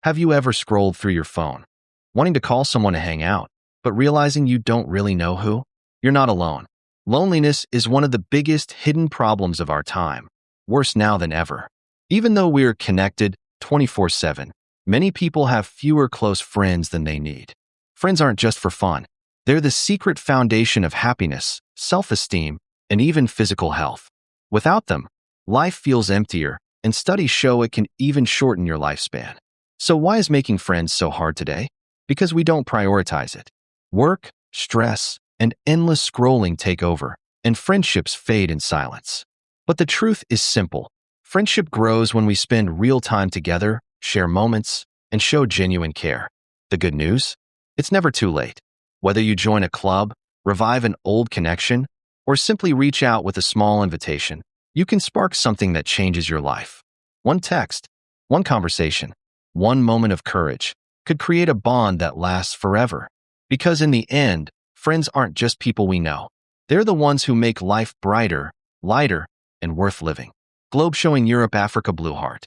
Have you ever scrolled through your phone, wanting to call someone to hang out, but realizing you don't really know who? You're not alone. Loneliness is one of the biggest hidden problems of our time, worse now than ever. Even though we're connected 24/7, many people have fewer close friends than they need. Friends aren't just for fun. They're the secret foundation of happiness, self-esteem, and even physical health. Without them, life feels emptier, and studies show it can even shorten your lifespan. So why is making friends so hard today? Because we don't prioritize it. Work, stress, and endless scrolling take over, and friendships fade in silence. But the truth is simple. Friendship grows when we spend real time together, share moments, and show genuine care. The good news? It's never too late. Whether you join a club, revive an old connection, or simply reach out with a small invitation, you can spark something that changes your life. One text, one conversation, one moment of courage could create a bond that lasts forever. Because in the end, friends aren't just people we know. They're the ones who make life brighter, lighter, and worth living. Globe showing Europe, Africa, Blue Heart.